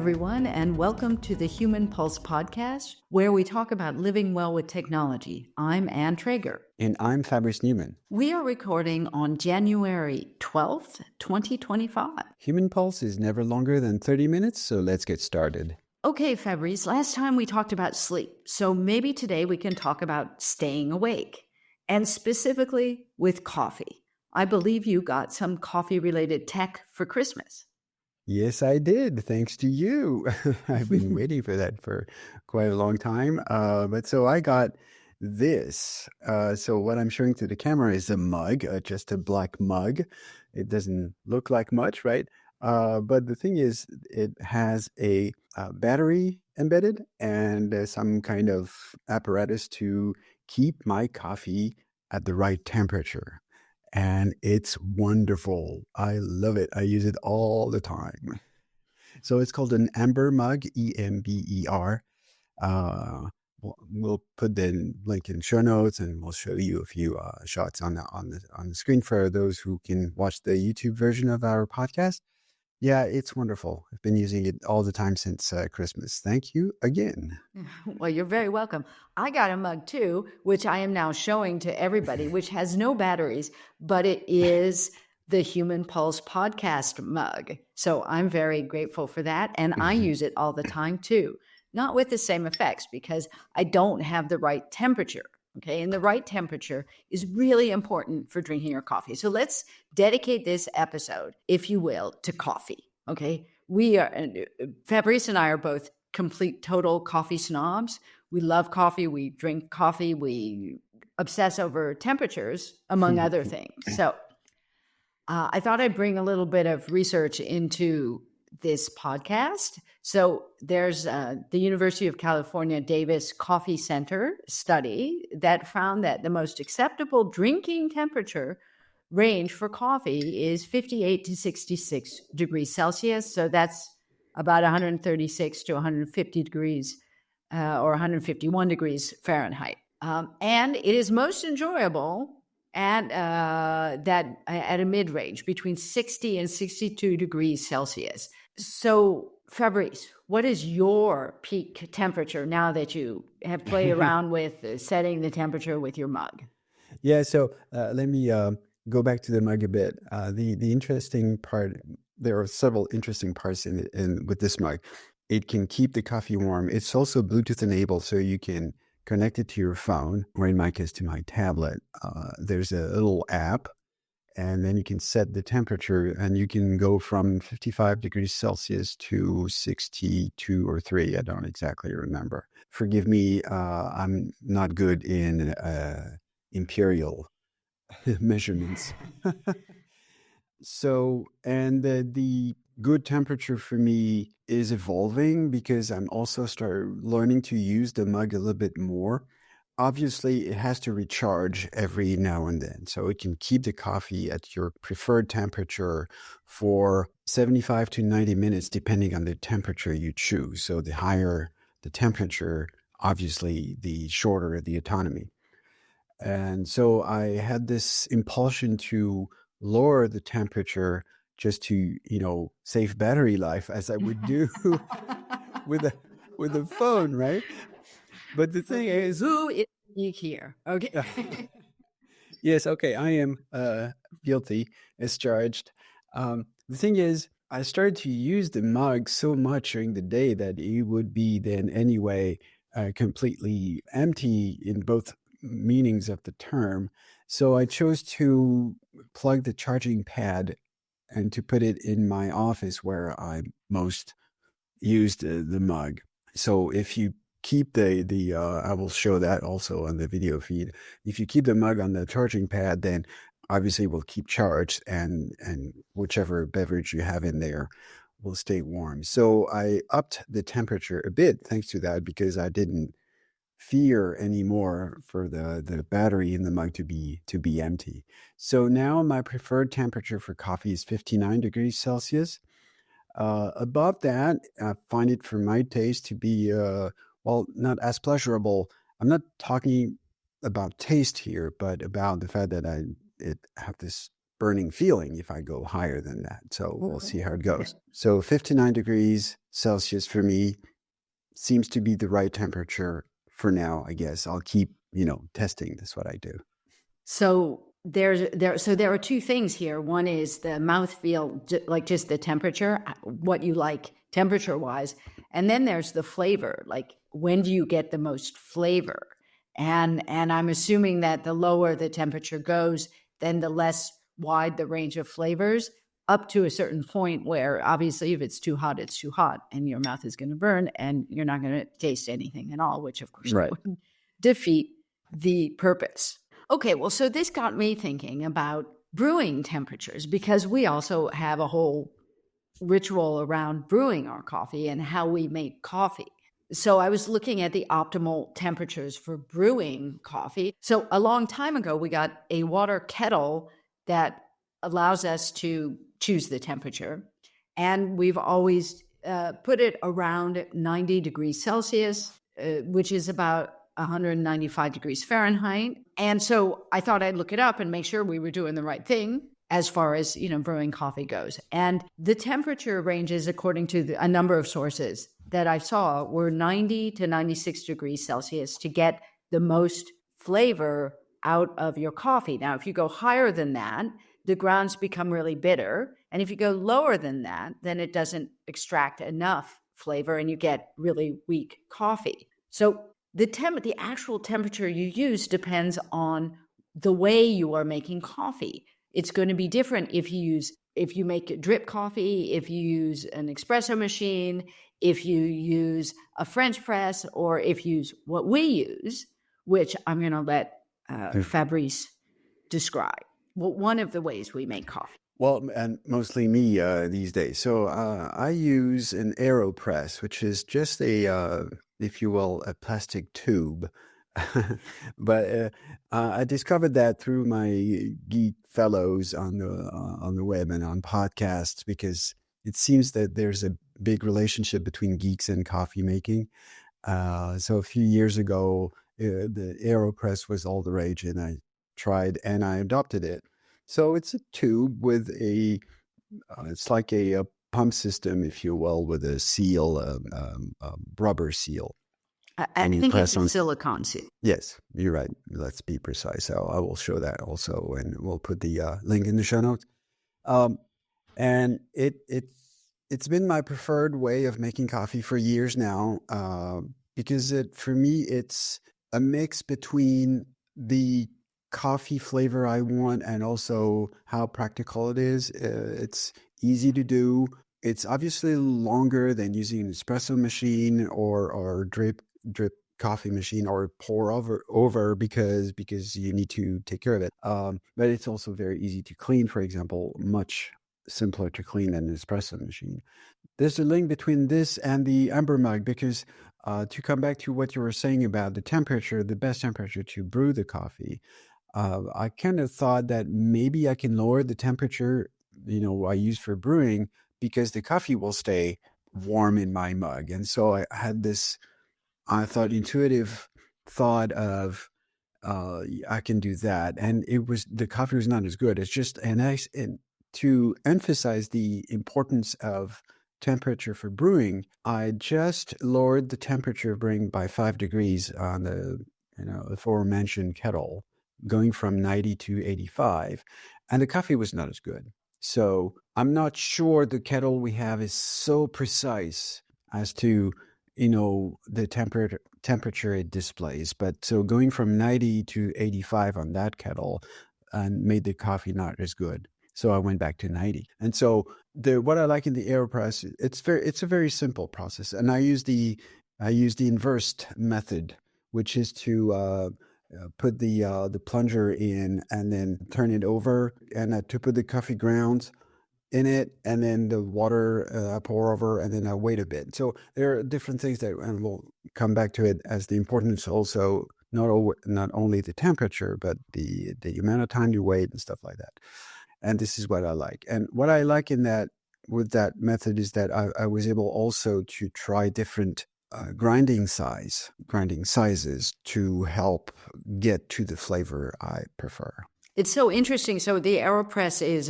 everyone, and welcome to the Human Pulse podcast, where we talk about living well with technology. I'm Ann Traeger. And I'm Fabrice Newman. We are recording on January 12th, 2025. Human Pulse is never longer than 30 minutes, so let's get started. Okay, Fabrice, last time we talked about sleep, so maybe today we can talk about staying awake, and specifically with coffee. I believe you got some coffee-related tech for Christmas. Yes, I did, thanks to you. I've been waiting for that for quite a long time. But so I got this. So what I'm showing to the camera is a mug, just a black mug. It doesn't look like much, right? But the thing is, it has a battery embedded and some kind of apparatus to keep my coffee at the right temperature. And it's wonderful. I love it. I use it all the time. So it's called an Ember Mug, E-M-B-E-R. We'll put the link in show notes, and we'll show you a few shots on the screen for those who can watch the YouTube version of our podcast. Yeah, it's wonderful. I've been using it all the time since Christmas. Thank you again. Well, you're very welcome. I got a mug too, which I am now showing to everybody, which has no batteries, but it is the Human Pulse podcast mug. So I'm very grateful for that. And I use it all the time too, not with the same effects because I don't have the right temperature. Okay. And the right temperature is really important for drinking your coffee. So let's dedicate this episode, if you will, to coffee. Okay. Fabrice and I are both complete, total coffee snobs. We love coffee. We drink coffee. We obsess over temperatures, among other things. So I thought I'd bring a little bit of research into this podcast. So there's the University of California Davis Coffee Center study that found that the most acceptable drinking temperature range for coffee is 58 to 66 degrees Celsius. So that's about 136 to 150 degrees or 151 degrees Fahrenheit. And it is most enjoyable at a mid-range between 60 and 62 degrees Celsius. So, Fabrice, what is your peak temperature now that you have played around with setting the temperature with your mug? Yeah, so let me go back to the mug a bit. The interesting part, there are several interesting parts with this mug. It can keep the coffee warm. It's also Bluetooth enabled, so you can connect it to your phone, or in my case, to my tablet. There's a little app. And then you can set the temperature, and you can go from 55 degrees Celsius to 62 or 3. I don't exactly remember. Forgive me, I'm not good in imperial measurements. So, and the good temperature for me is evolving because I'm also learning to use the mug a little bit more. Obviously, it has to recharge every now and then. So it can keep the coffee at your preferred temperature for 75 to 90 minutes, depending on the temperature you choose. So the higher the temperature, obviously, the shorter the autonomy. And so I had this impulsion to lower the temperature just to, save battery life, as I would do with a phone, right? But the thing is, who is you here? Okay. Yes, okay, I am guilty as charged. The thing is, I started to use the mug so much during the day that it would be then anyway completely empty in both meanings of the term. So I chose to plug the charging pad and to put it in my office where I most used the mug. So if you keep I will show that also on the video feed. If you keep the mug on the charging pad, then obviously it will keep charged, and whichever beverage you have in there will stay warm. So I upped the temperature a bit thanks to that, because I didn't fear anymore for the battery in the mug to be empty. So now my preferred temperature for coffee is 59 degrees Celsius. Above that, I find it for my taste to be, not as pleasurable. I'm not talking about taste here, but about the fact that it have this burning feeling if I go higher than that. So we'll see how it goes. So 59 degrees Celsius for me seems to be the right temperature for now, I guess. I'll keep, testing. That's what I do. So there are two things here. One is the mouthfeel, like just the temperature, what you like temperature wise. And then there's the flavor, like when do you get the most flavor? And I'm assuming that the lower the temperature goes, then the less wide the range of flavors, up to a certain point where obviously if it's too hot, it's too hot and your mouth is going to burn and you're not going to taste anything at all, which of course Right. would defeat the purpose. Okay, well, so this got me thinking about brewing temperatures, because we also have a whole ritual around brewing our coffee and how we make coffee. So I was looking at the optimal temperatures for brewing coffee. So a long time ago, we got a water kettle that allows us to choose the temperature. And we've always put it around 90 degrees Celsius, which is about 195 degrees Fahrenheit. And so I thought I'd look it up and make sure we were doing the right thing as far as, brewing coffee goes. And the temperature ranges, according to a number of sources that I saw, were 90 to 96 degrees Celsius to get the most flavor out of your coffee. Now, if you go higher than that, the grounds become really bitter. And if you go lower than that, then it doesn't extract enough flavor and you get really weak coffee. So the actual temperature you use depends on the way you are making coffee. It's going to be different if you make drip coffee, if you use an espresso machine, if you use a French press, or if you use what we use, which I'm going to let Fabrice describe. Well, one of the ways we make coffee. Well, and mostly me these days. So I use an Aeropress, which is just if you will, a plastic tube. But I discovered that through my geek fellows on the web and on podcasts, because it seems that there's a big relationship between geeks and coffee making. So a few years ago, the Aeropress was all the rage, and I tried and I adopted it. So it's a tube with it's like a pump system, if you will, with a seal, a rubber seal. I think it's a silicone seal. Yes, you're right. Let's be precise. So I will show that also, and we'll put the link in the show notes. And it's been my preferred way of making coffee for years now, because for me it's a mix between the coffee flavor I want and also how practical it is. It's easy to do. It's obviously longer than using an espresso machine or drip coffee machine or pour over because you need to take care of it. But it's also very easy to clean, for example, much simpler to clean than an espresso machine. There's a link between this and the Ember Mug, because to come back to what you were saying about the temperature, the best temperature to brew the coffee, I kind of thought that maybe I can lower the temperature, I use for brewing, because the coffee will stay warm in my mug. And so I had this, intuitive thought of, I can do that. And the coffee was not as good. It's just, and to emphasize the importance of temperature for brewing, I just lowered the temperature of brewing by 5 degrees on the aforementioned kettle, going from 90 to 85, and the coffee was not as good. So I'm not sure the kettle we have is so precise as to, the temperature it displays. But so going from 90 to 85 on that kettle and made the coffee not as good. So I went back to 90. And so what I like in the Aeropress, it's a very simple process. And I use the inversed method, which is to put the plunger in and then turn it over, and to put the coffee grounds in it, and then the water I pour over, and then I wait a bit. So there are different things and we'll come back to it, as the importance also not only the temperature, but the amount of time you wait and stuff like that. And this is what I like. And what I like with that method is that I was able also to try different grinding sizes to help get to the flavor I prefer. It's so interesting. So the Aeropress is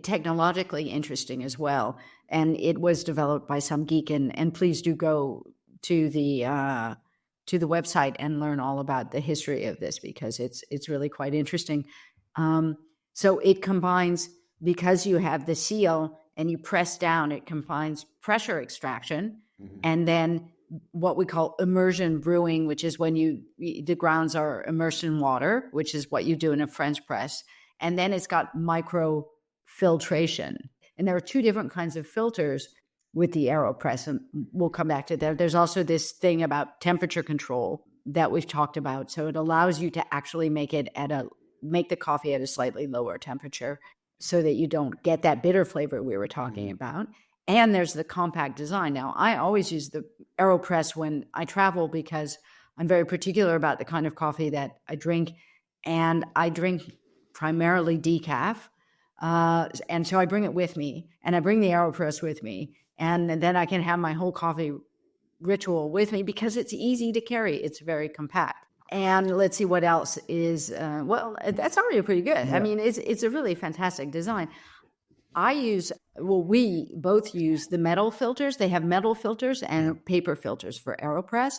technologically interesting as well, and it was developed by some geek. And please do go to the website and learn all about the history of this because it's really quite interesting. So it combines, because you have the seal and you press down, it combines pressure extraction and then what we call immersion brewing, which is when the grounds are immersed in water, which is what you do in a French press. And then it's got micro filtration. And there are two different kinds of filters with the Aeropress, and we'll come back to that. There's also this thing about temperature control that we've talked about. So it allows you to actually make the coffee at a slightly lower temperature so that you don't get that bitter flavor we were talking about. And there's the compact design. Now, I always use the Aeropress when I travel because I'm very particular about the kind of coffee that I drink. And I drink primarily decaf. And so I bring it with me, and I bring the Aeropress with me. And then I can have my whole coffee ritual with me because it's easy to carry. It's very compact. And let's see what else is, that's already pretty good. I mean, it's a really fantastic design. We both use the metal filters. They have metal filters and paper filters for Aeropress.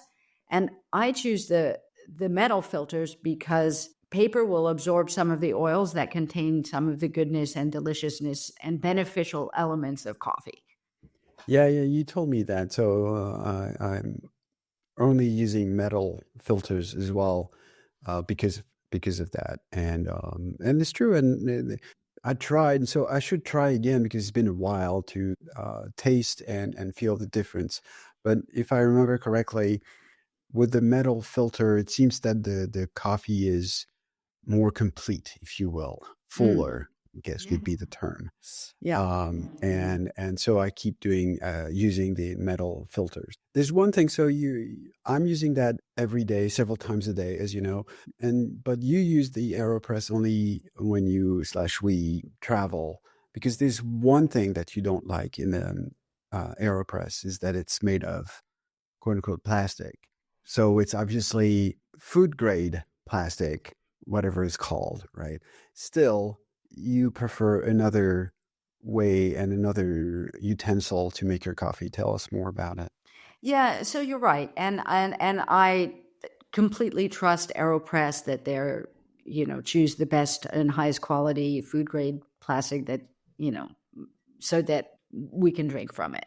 And I choose the metal filters because paper will absorb some of the oils that contain some of the goodness and deliciousness and beneficial elements of coffee. Yeah, you told me that. So I'm only using metal filters as well because of that, and it's true. And I tried, so I should try again because it's been a while to taste and feel the difference. But if I remember correctly, with the metal filter, it seems that the coffee is more complete, if you will, fuller, I guess would be the term. Yeah. And so I keep using the metal filters. There's one thing, so I'm using that every day, several times a day, as you know, but you use the Aeropress only when we travel, because there's one thing that you don't like in the Aeropress is that it's made of quote unquote plastic. So it's obviously food grade plastic, whatever it's called, right? Still, you prefer another way and another utensil to make your coffee. Tell us more about it. Yeah, so you're right. And I completely trust Aeropress that they're, choose the best and highest quality food grade plastic that, so that we can drink from it.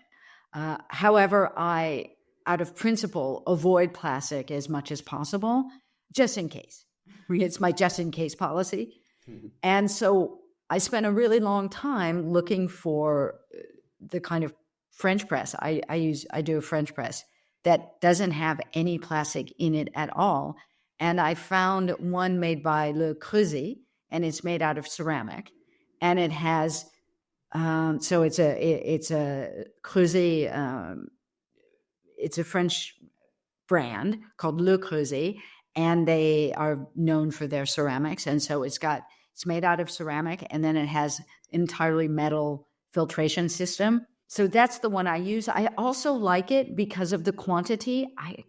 However, I, out of principle, avoid plastic as much as possible, just in case. It's my just in case policy. And so I spent a really long time looking for the kind of French press. I do a French press that doesn't have any plastic in it at all. And I found one made by Le Creuset, and it's made out of ceramic. And it has, so it's a Creuset, it's a French brand called Le Creuset, and they are known for their ceramics. And so it's made out of ceramic, and then it has entirely metal filtration system. So that's the one I use. I also like it because of the quantity. I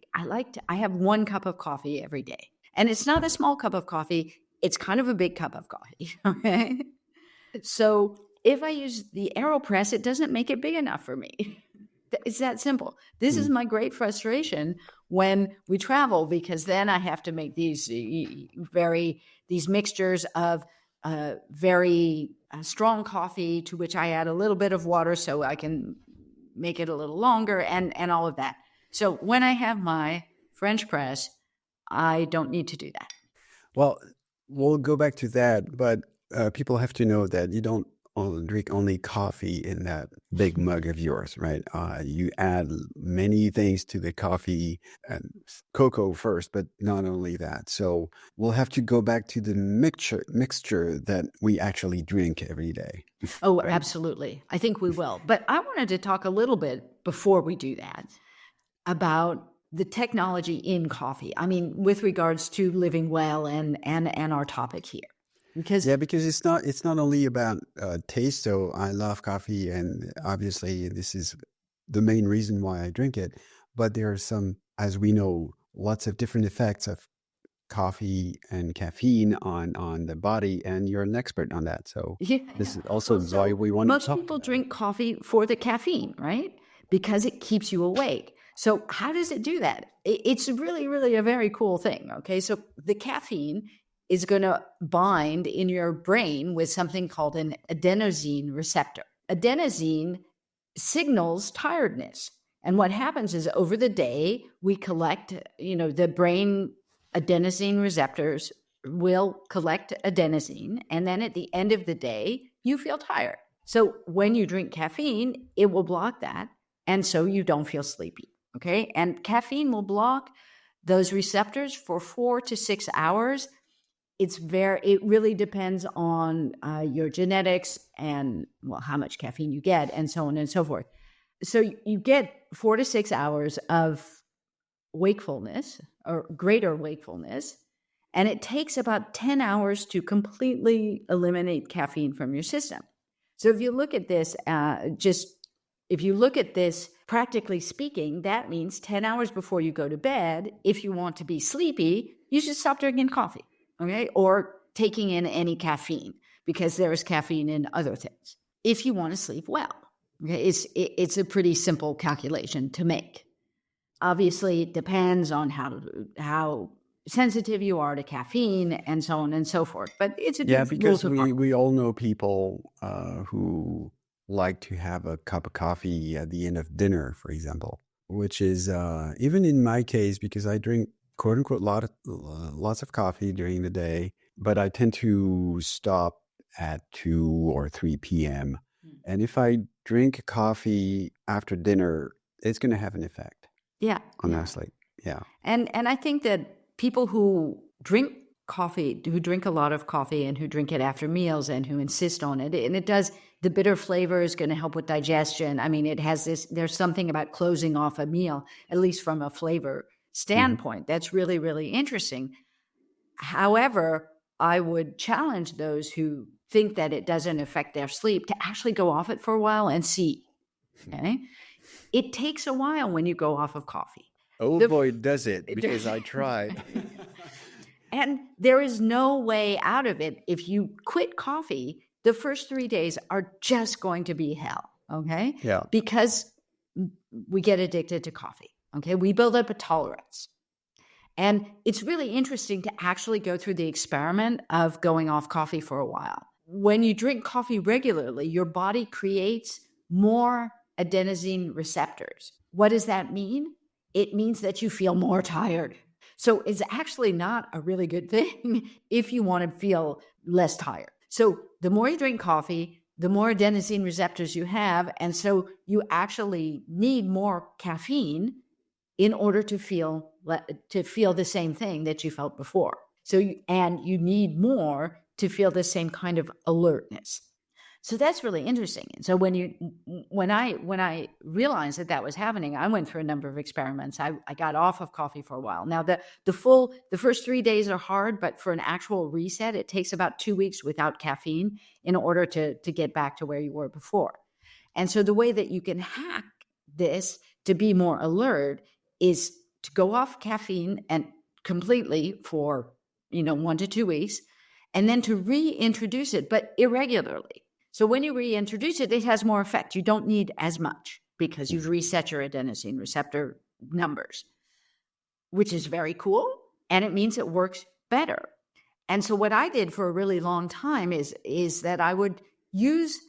have 1 cup of coffee every day. And it's not a small cup of coffee. It's kind of a big cup of coffee. Okay. So if I use the Aeropress, it doesn't make it big enough for me. It's that simple. This is my great frustration when we travel, because then I have to make these mixtures of very strong coffee, to which I add a little bit of water so I can make it a little longer and all of that. So when I have my French press, I don't need to do that. Well, we'll go back to that, but people have to know that you don't drink only coffee in that big mug of yours, right? You add many things to the coffee, and cocoa first, but not only that. So we'll have to go back to the mixture that we actually drink every day. Oh, right? Absolutely. I think we will. But I wanted to talk a little bit before we do that about the technology in coffee. I mean, with regards to living well and our topic here. Because it's not only about taste. So I love coffee, and obviously this is the main reason why I drink it. But there are some, as we know, lots of different effects of coffee and caffeine on the body, and you're an expert on that. So Yeah. this is also Well, why so we wanted to most talk people about it. drink coffee for the caffeine, right? Because it keeps you awake. So how does it do that? It's really, really a very cool thing. Okay. So the caffeine is going to bind in your brain with something called an adenosine receptor. Adenosine signals tiredness. And what happens is over the day, we collect, the brain adenosine receptors will collect adenosine. And then at the end of the day, you feel tired. So when you drink caffeine, it will block that. And so you don't feel sleepy. Okay. And caffeine will block those receptors for 4 to 6 hours. It really depends on your genetics and, well, how much caffeine you get and so on and so forth. So you get 4 to 6 hours of wakefulness or greater wakefulness. And it takes about 10 hours to completely eliminate caffeine from your system. So if you look at this, practically speaking, that means 10 hours before you go to bed, if you want to be sleepy, you should stop drinking coffee, okay? Or taking in any caffeine, because there is caffeine in other things, if you want to sleep well. Okay, it's a pretty simple calculation to make. Obviously, it depends on how sensitive you are to caffeine and so on and so forth. But it's a good rule Because to follow. we all know people who like to have a cup of coffee at the end of dinner, for example, which is even in my case, because I drink quote unquote lots of coffee during the day, but I tend to stop at 2 or 3 p.m. And if I drink coffee after dinner, it's going to have an effect on my sleep. Yeah. And I think that people who drink coffee, who drink a lot of coffee and who drink it after meals and who insist on it, and the bitter flavor is going to help with digestion. I mean, there's something about closing off a meal, at least from a flavor standpoint. That's really, really interesting. However, I would challenge those who think that it doesn't affect their sleep to actually go off it for a while and see. Okay. It takes a while when you go off of coffee. Oh boy, does it, because I tried. And there is no way out of it. If you quit coffee, the first 3 days are just going to be hell. Okay. Yeah. Because we get addicted to coffee. Okay. We build up a tolerance. And it's really interesting to actually go through the experiment of going off coffee for a while. When you drink coffee regularly, your body creates more adenosine receptors. What does that mean? It means that you feel more tired. So it's actually not a really good thing if you want to feel less tired. So the more you drink coffee, the more adenosine receptors you have. And so you actually need more caffeine in order to feel the same thing that you felt before. So you need more to feel the same kind of alertness. So that's really interesting. And so when I realized that was happening, I went through a number of experiments. I got off of coffee for a while. Now the first 3 days are hard, but for an actual reset, it takes about 2 weeks without caffeine in order to get back to where you were before. And so the way that you can hack this to be more alert is to go off caffeine and completely for 1 to 2 weeks, and then to reintroduce it, but irregularly. So when you reintroduce it, it has more effect. You don't need as much because you've reset your adenosine receptor numbers, which is very cool. And it means it works better. And so what I did for a really long time is that I would use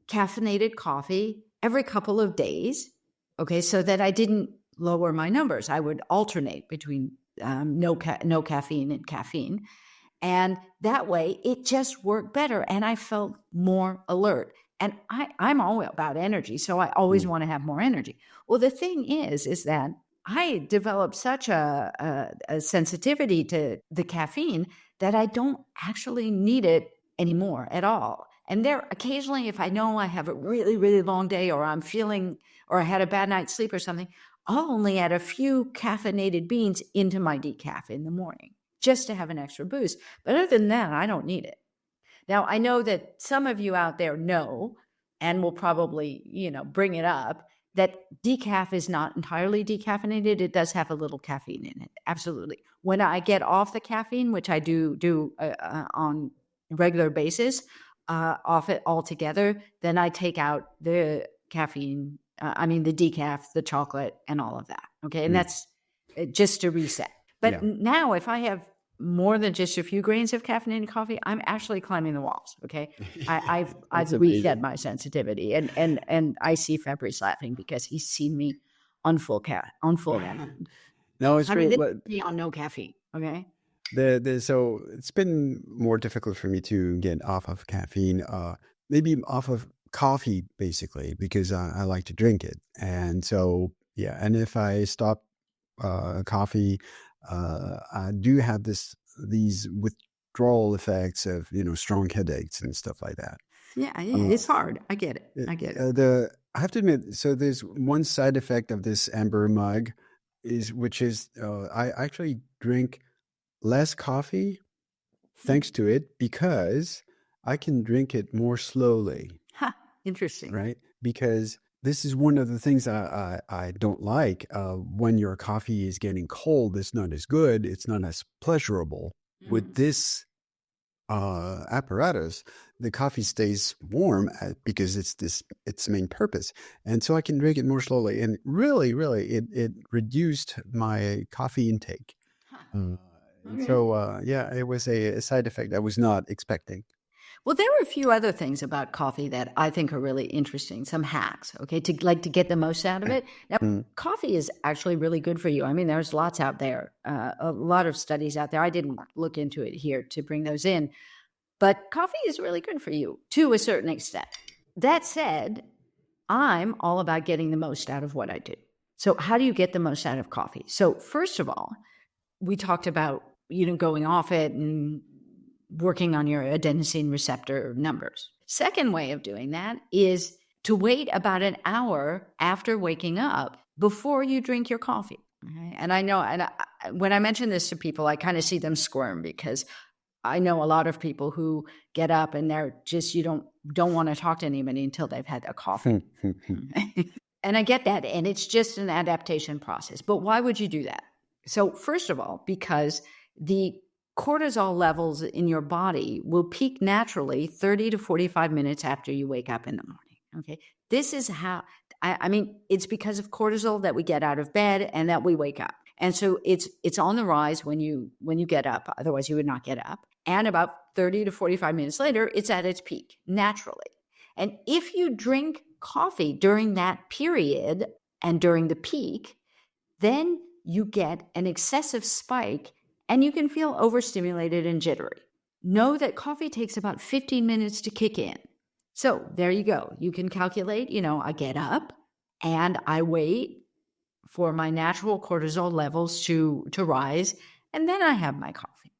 caffeinated coffee every couple of days, okay, so that I didn't lower my numbers. I would alternate between no caffeine and caffeine. And that way it just worked better and I felt more alert. And I'm all about energy, so I always want to have more energy. Well, the thing is that I developed such a sensitivity to the caffeine that I don't actually need it anymore at all. And there occasionally, if I know I have a really, really long day or I'm feeling, or I had a bad night's sleep or something, I'll only add a few caffeinated beans into my decaf in the morning just to have an extra boost. But other than that, I don't need it. Now, I know that some of you out there know and will probably, bring it up that decaf is not entirely decaffeinated. It does have a little caffeine in it. Absolutely. When I get off the caffeine, which I do on a regular basis, off it altogether, then I take out the caffeine, the decaf, the chocolate, and all of that. Okay. And that's just to reset. But now if I have more than just a few grains of caffeinated coffee, I'm actually climbing the walls. Okay. I've reset my sensitivity, and I see Fabrice laughing because he's seen me on full caffeine. No, it's great. This on no caffeine. Okay. So it's been more difficult for me to get off of caffeine, maybe off of coffee, basically, because I like to drink it. And so, and if I stop coffee, I do have these withdrawal effects of, strong headaches and stuff like that. Yeah, it's hard. I get it. I have to admit, so there's one side effect of this Ember Mug, which is I actually drink less coffee thanks to it, because I can drink it more slowly. Interesting. Right? Because this is one of the things I don't like. When your coffee is getting cold, it's not as good. It's not as pleasurable. With this apparatus, the coffee stays warm because it's its main purpose. And so I can drink it more slowly. And really, it reduced my coffee intake. So, it was a side effect I was not expecting. Well, there are a few other things about coffee that I think are really interesting. Some hacks, okay, to get the most out of it. Now, coffee is actually really good for you. I mean, there's lots out there, a lot of studies out there. I didn't look into it here to bring those in, but coffee is really good for you to a certain extent. That said, I'm all about getting the most out of what I do. So how do you get the most out of coffee? So first of all, we talked about, going off it and working on your adenosine receptor numbers. Second way of doing that is to wait about an hour after waking up before you drink your coffee. Okay? And I know, when I mention this to people, I kind of see them squirm, because I know a lot of people who get up and they're just, don't want to talk to anybody until they've had their coffee. And I get that. And it's just an adaptation process. But why would you do that? So first of all, because the cortisol levels in your body will peak naturally 30 to 45 minutes after you wake up in the morning. Okay. This is how, it's because of cortisol that we get out of bed and that we wake up. And so it's on the rise when you get up. Otherwise you would not get up. And about 30 to 45 minutes later, it's at its peak naturally. And if you drink coffee during that period and during the peak, then you get an excessive spike and you can feel overstimulated and jittery. Know that coffee takes about 15 minutes to kick in. So there you go. You can calculate, I get up and I wait for my natural cortisol levels to rise, and then I have my coffee.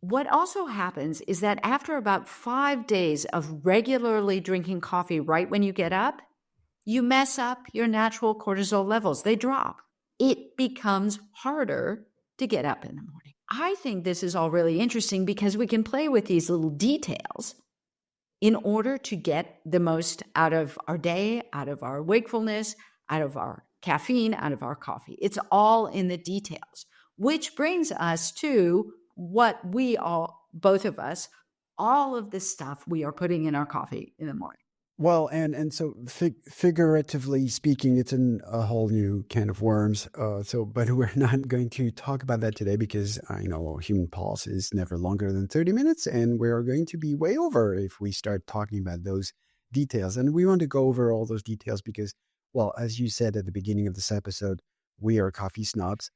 What also happens is that after about 5 days of regularly drinking coffee right when you get up, you mess up your natural cortisol levels. They drop. It becomes harder to get up in the morning. I think this is all really interesting because we can play with these little details in order to get the most out of our day, out of our wakefulness, out of our caffeine, out of our coffee. It's all in the details, which brings us to what both of us, all of the stuff we are putting in our coffee in the morning. Well, and so figuratively speaking, it's in a whole new can of worms. But we're not going to talk about that today, because human pulse is never longer than 30 minutes, and we're going to be way over if we start talking about those details. And we want to go over all those details because, well, as you said at the beginning of this episode, we are coffee snobs,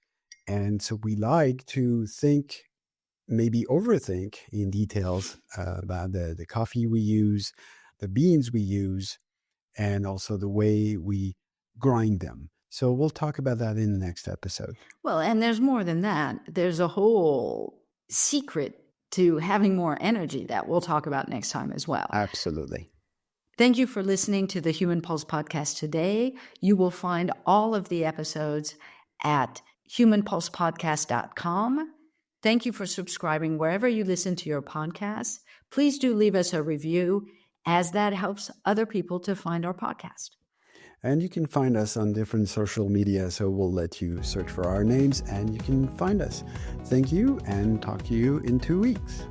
and so we like to think, maybe overthink in details about the coffee we use, the beans we use, and also the way we grind them. So we'll talk about that in the next episode. Well, and there's more than that. There's a whole secret to having more energy that we'll talk about next time as well. Absolutely. Thank you for listening to the Human Pulse podcast today. You will find all of the episodes at humanpulsepodcast.com. Thank you for subscribing wherever you listen to your podcasts. Please do leave us a review, as that helps other people to find our podcast. And you can find us on different social media, so we'll let you search for our names and you can find us. Thank you, and talk to you in 2 weeks.